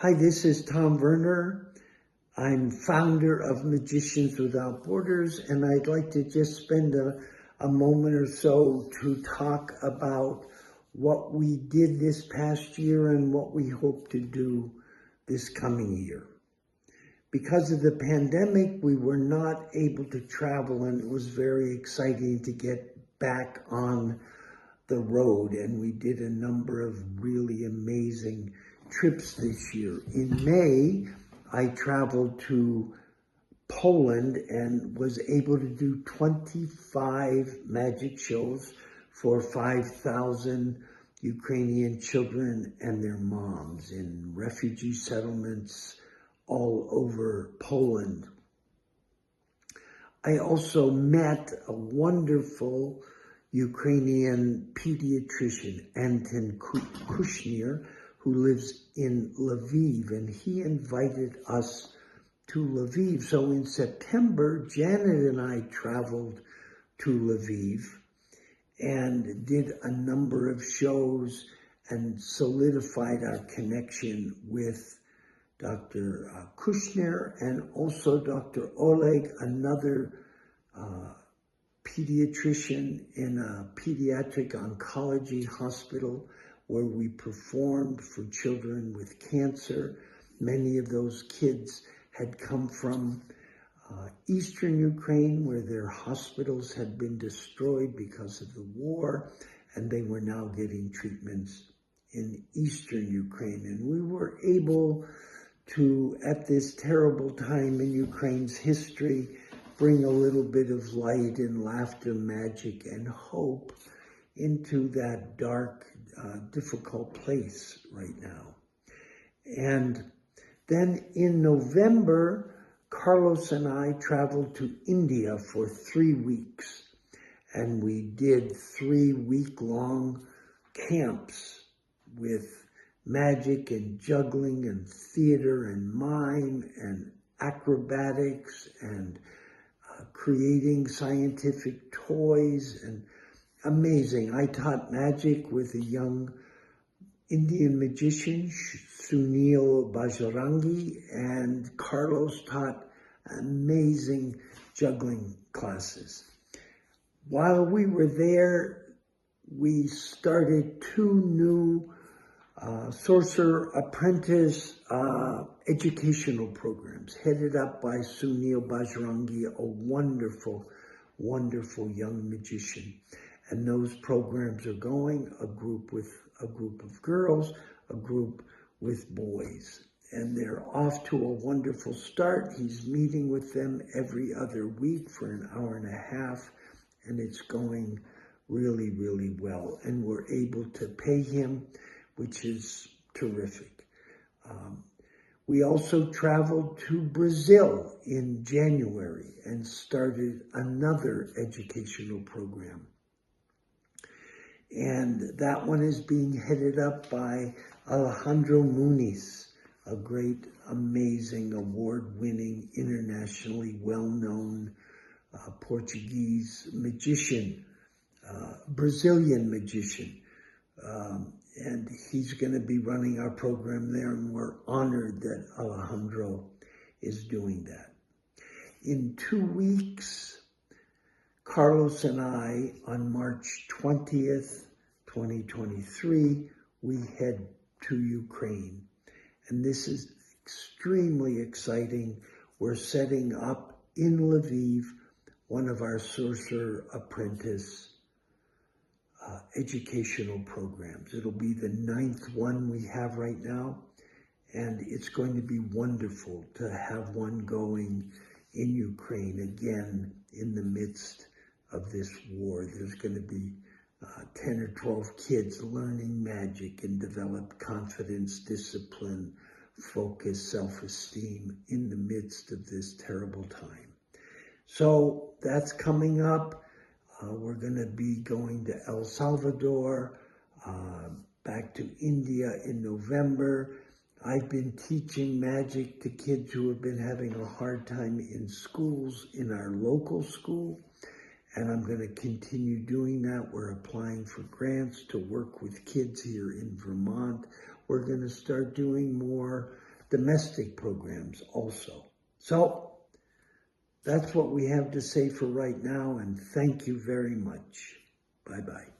Hi, this is Tom Werner. I'm founder of Magicians Without Borders, and I'd like to just spend a moment or so to talk about what we did this past year and what we hope to do this coming year. Because of the pandemic, we were not able to travel, and it was very exciting to get back on the road, and we did a number of really amazing trips this year. In May, I traveled to Poland and was able to do 25 magic shows for 5,000 Ukrainian children and their moms in refugee settlements all over Poland. I also met a wonderful Ukrainian pediatrician, Anton Kushnir, who lives in Lviv, and he invited us to Lviv. So in September, Janet and I traveled to Lviv and did a number of shows and solidified our connection with Dr. Kushnir and also Dr. Oleg, another pediatrician in a pediatric oncology hospital where we performed for children with cancer. Many of those kids had come from Eastern Ukraine, where their hospitals had been destroyed because of the war, and they were now getting treatments in Eastern Ukraine. And we were able to, at this terrible time in Ukraine's history, bring a little bit of light and laughter, magic, and hope into that dark, difficult place right now. And then in November, Carlos and I traveled to India for 3 weeks, and we did 3-week-long camps with magic and juggling and theater and mime and acrobatics and creating scientific toys and amazing. I taught magic with a young Indian magician, Sunil Bajrangi, and Carlos taught amazing juggling classes. While we were there, we started 2 new sorcerer apprentice educational programs headed up by Sunil Bajrangi, a wonderful, wonderful young magician. And those programs are going, a group of girls, a group with boys. And they're off to a wonderful start. He's meeting with them every other week for an hour and a half, and it's going really, really well. And we're able to pay him, which is terrific. We also traveled to Brazil in January and started another educational program. And that one is being headed up by Alejandro Muniz, a great, amazing, award-winning, internationally well-known Portuguese magician, Brazilian magician. And he's going to be running our program there, and we're honored that Alejandro is doing that. In 2 weeks, Carlos and I, on March 20th, 2023, we head to Ukraine. And this is extremely exciting. We're setting up in Lviv one of our sorcerer apprentice educational programs. It'll be the 9th one we have right now, and it's going to be wonderful to have one going in Ukraine again in the midst of this war. There's going to be 10 or 12 kids learning magic and develop confidence, discipline, focus, self-esteem in the midst of this terrible time. So that's coming up. We're going to be going to El Salvador, back to India in November. I've been teaching magic to kids who have been having a hard time in schools, in our local school, and I'm going to continue doing that. We're applying for grants to work with kids here in Vermont. We're going to start doing more domestic programs also. So that's what we have to say for right now, and thank you very much. Bye-bye.